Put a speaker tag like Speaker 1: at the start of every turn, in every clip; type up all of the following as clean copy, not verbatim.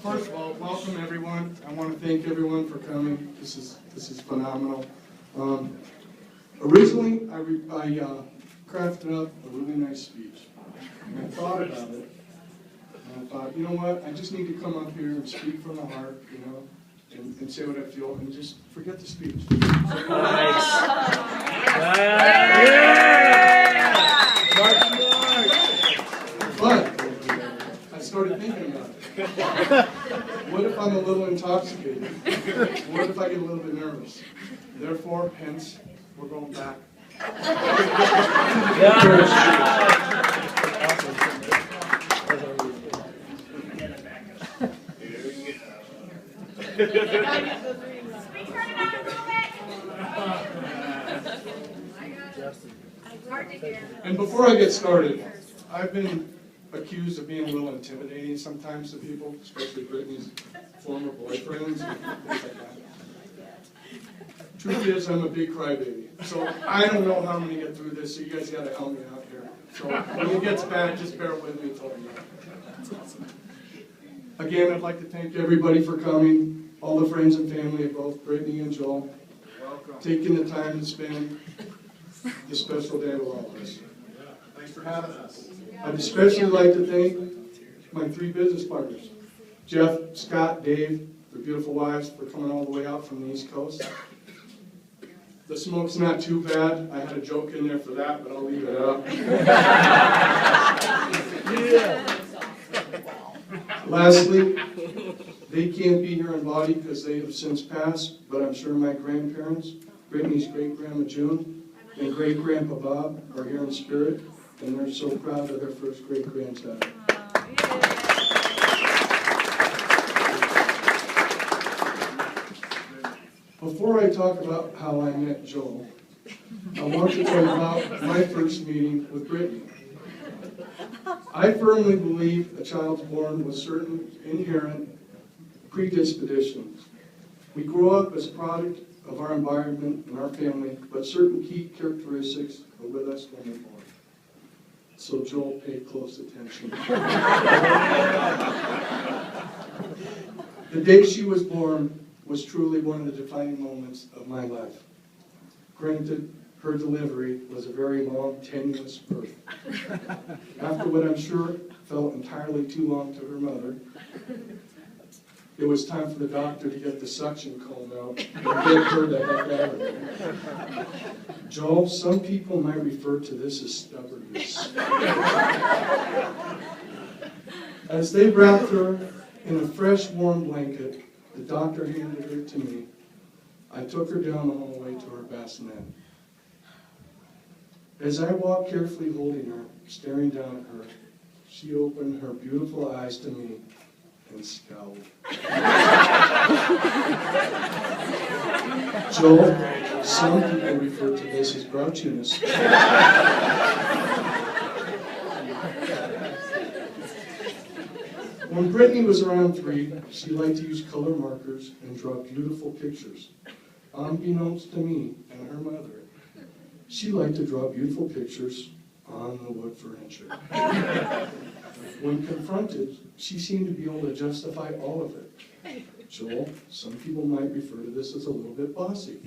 Speaker 1: First of all, welcome everyone. I want to thank everyone for coming. This is phenomenal. Originally, I crafted up a really nice speech. And I thought about it. And I thought, you know what? I just need to come up here and speak from the heart, you know, and say what I feel, and just forget the speech.
Speaker 2: Nice.
Speaker 1: But I started thinking about it. What if I'm a little intoxicated? What if I get a little bit nervous? Therefore, hence, we're going back. And before I get started, I've been accused of being a little intimidating sometimes to people, especially Brittany's former boyfriends and things like that. Truth is, I'm a big crybaby, so I don't know how I'm going to get through this, so you guys got to help me out here. So when it gets bad, just bear with me until I'm done. Again, I'd like to thank everybody for coming, all the friends and family of both Brittany and Joel, taking the time to spend this special day with all of us. Thanks for having us. I'd especially like to thank my 3 business partners, Jeff, Scott, Dave, their beautiful wives, for coming all the way out from the East Coast. The smoke's not too bad. I had a joke in there for that, but I'll leave it up. Lastly, they can't be here in body because they have since passed, but I'm sure my grandparents, Brittany's great-grandma June and great-grandpa Bob, are here in spirit, and they're so proud of their first great-grandchild. Before I talk about how I met Joel, I want to tell you about my first meeting with Brittany. I firmly believe a child's born with certain inherent predispositions. We grow up as a product of our environment and our family, but certain key characteristics are with us when we're born. So Joel, pay close attention. The day she was born was truly one of the defining moments of my life. Granted, her delivery was a very long, tenuous birth. After what I'm sure felt entirely too long to her mother, it was time for the doctor to get the suction comb out and get her the heck out of there. Joel, some people might refer to this as stubbornness. As they wrapped her in a fresh, warm blanket, the doctor handed her to me. I took her down the hallway to her bassinet. As I walked carefully holding her, staring down at her, she opened her beautiful eyes to me and scowled. Joel, some people refer to this as grouchiness. When Brittany was around 3, she liked to use color markers and draw beautiful pictures. Unbeknownst to me and her mother, she liked to draw beautiful pictures on the wood furniture. When confronted, she seemed to be able to justify all of it. Joel, some people might refer to this as a little bit bossy.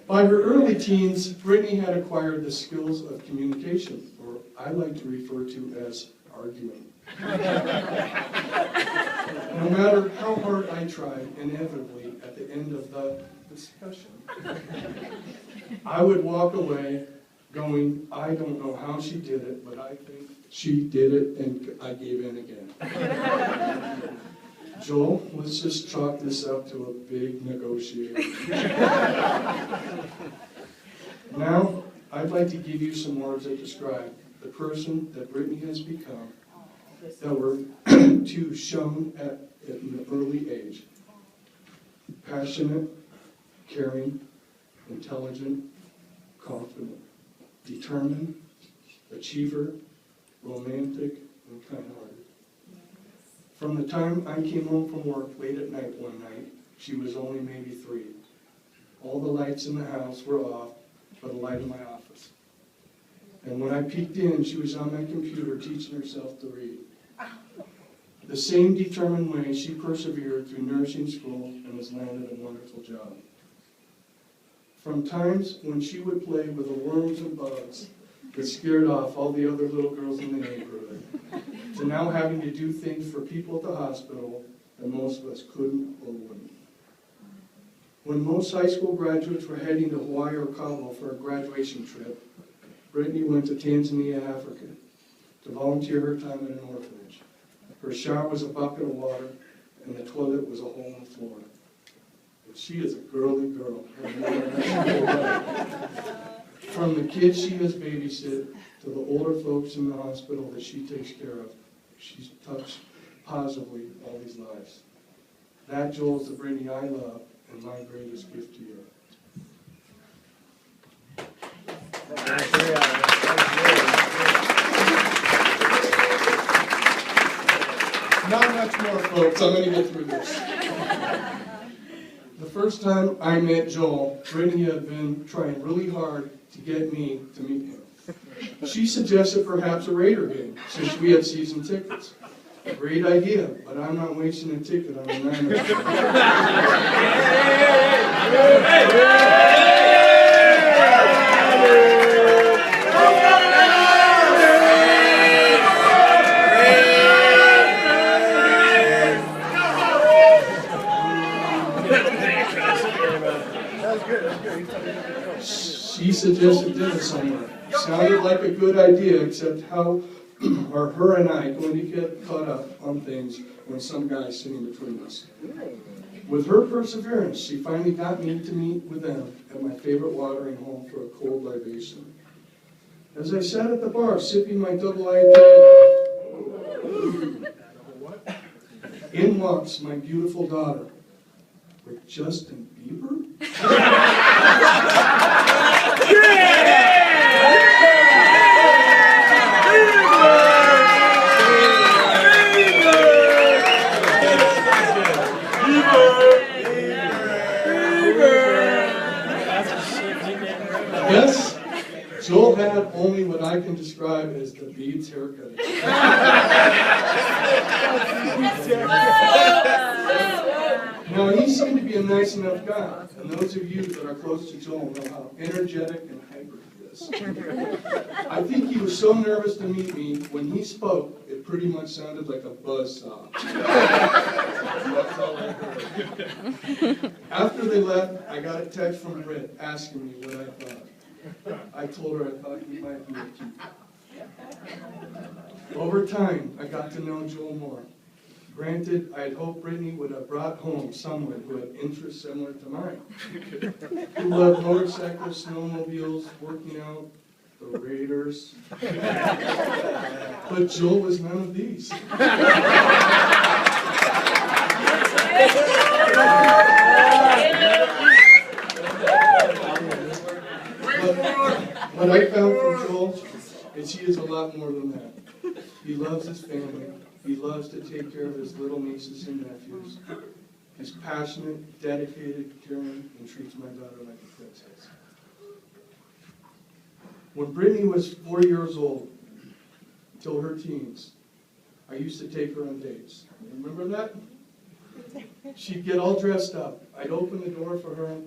Speaker 1: By her early teens, Brittany had acquired the skills of communication, or I like to refer to as arguing. No matter how hard I tried, inevitably, at the end of the discussion, I would walk away going, I don't know how she did it, but I think she did it, and I gave in again. Joel, let's just chalk this up to a big negotiation. Now, I'd like to give you some words that describe the person that Brittany has become, that were too shown at an early age. Passionate, caring, intelligent, confident, determined, achiever, romantic, and kind-hearted. From the time I came home from work late at night one night, she was only maybe 3. All the lights in the house were off but the light in my office. And when I peeked in, she was on my computer teaching herself to read. The same determined way, she persevered through nursing school and has landed a wonderful job. From times when she would play with the worms and bugs that scared off all the other little girls in the neighborhood, to now having to do things for people at the hospital that most of us couldn't or wouldn't. When most high school graduates were heading to Hawaii or Cabo for a graduation trip, Brittany went to Tanzania, Africa, to volunteer her time in an orphanage. Her shower was a bucket of water, and the toilet was a hole in the floor. But she is a girly girl. From the kids she has babysit to the older folks in the hospital that she takes care of, she's touched positively all these lives. That, Joel, is the Brittany I love, and my greatest gift to you. Not much more, folks. I'm going to get through this. The first time I met Joel, Brittany had been trying really hard to get me to meet him. She suggested perhaps a Raider game, since we had season tickets. Great idea, but I'm not wasting a ticket on a Niners game. She suggested dinner somewhere. Sounded like a good idea, except how are her and I going to get caught up on things when some guy's sitting between us? With her perseverance, she finally got me to meet with them at my favorite watering hole for a cold libation. As I sat at the bar, sipping my double IPA, in walks my beautiful daughter with Justin Bieber? Yes, Joel had only what I can describe as the Beads haircut. Now, he seemed to be a nice enough guy, and those of you that are close to Joel know how energetic and hyper he is. I think he was so nervous to meet me, when he spoke, it pretty much sounded like a buzzsaw. That's all I heard. After they left, I got a text from Britt asking me what I thought. I told her I thought he might be a keeper. Over time, I got to know Joel more. Granted, I had hoped Brittany would have brought home someone who had interests similar to mine, who loved motorcycles, snowmobiles, working out, the Raiders. But Joel was none of these. What I found from Joel is he is a lot more than that. He loves his family. He loves to take care of his little nieces and nephews. He's passionate, dedicated, caring, and treats my daughter like a princess. When Brittany was 4 years old, till her teens, I used to take her on dates. Remember that? She'd get all dressed up. I'd open the door for her.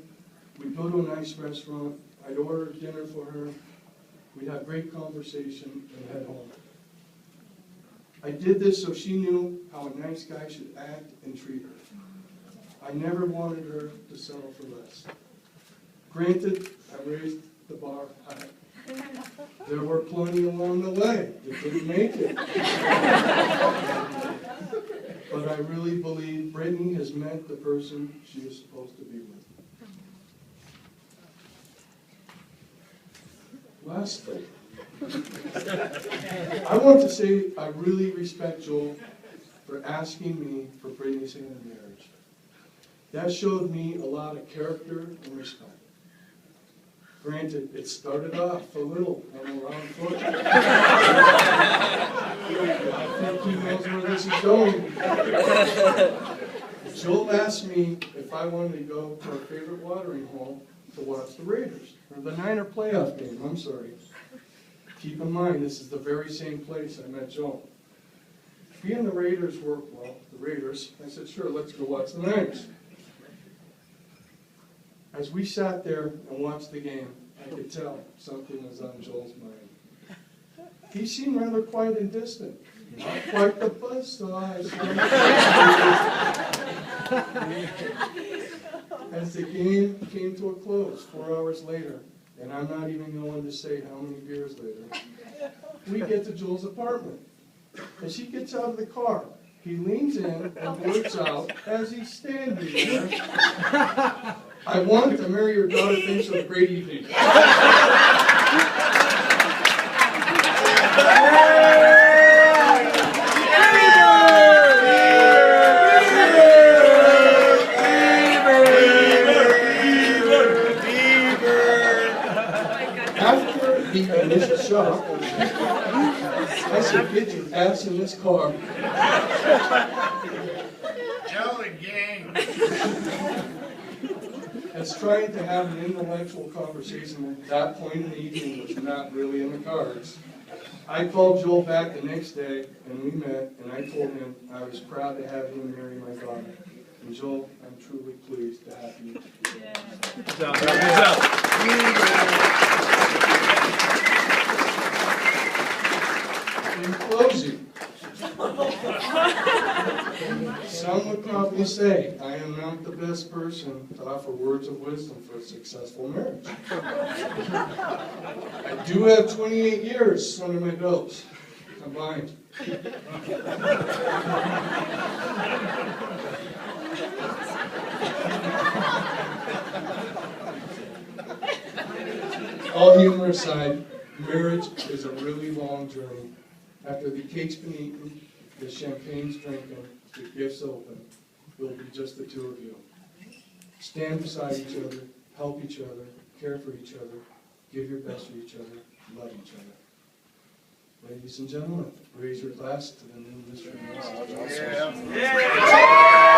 Speaker 1: We'd go to a nice restaurant. I'd order dinner for her. We'd have great conversation and head home. I did this so she knew how a nice guy should act and treat her. I never wanted her to settle for less. Granted, I raised the bar high. There were plenty along the way that didn't make it. But I really believe Brittany has met the person she is supposed to be with. Lastly, I want to say I really respect Joel for asking me for Brittany's hand in marriage. That showed me a lot of character and respect. Granted, it started off a little on the wrong foot. I think he knows where this is going. Joel asked me if I wanted to go to our favorite watering hole to watch the Raiders, or the Niner playoff game, I'm sorry. Keep in mind, this is the very same place I met Joe. He and the Raiders were, well, the Raiders. I said, sure, let's go watch the Niners. As we sat there and watched the game, I could tell something was on Joel's mind. He seemed rather quiet and distant. Not quite the buzzsaw. As the game came to a close 4 hours later, and I'm not even going to say how many beers later, we get to Joel's apartment. As he gets out of the car, he leans in and blurts out as he's standing there, "I want to marry your daughter. Thanks for a great evening." After the initial shock, I said, "Get your ass in this car."
Speaker 2: Jelly gang.
Speaker 1: As trying to have an intellectual conversation at that point in the evening was not really in the cards, I called Joel back the next day, and we met, and I told him I was proud to have him marry my daughter. And Joel, I'm truly pleased to have you.
Speaker 3: Good job. Good job.
Speaker 1: In closing, some would probably say I am not the best person to offer words of wisdom for a successful marriage. I do have 28 years under my belt, combined. All humor aside, marriage is a really long journey. After the cake's been eaten, the champagne's drinking, the gifts open, it will be just the two of you. Stand beside each other, help each other, care for each other, give your best for each other, love each other. Ladies and gentlemen, raise your glass to the new Mr. and Mrs. Johnson.
Speaker 2: Yeah.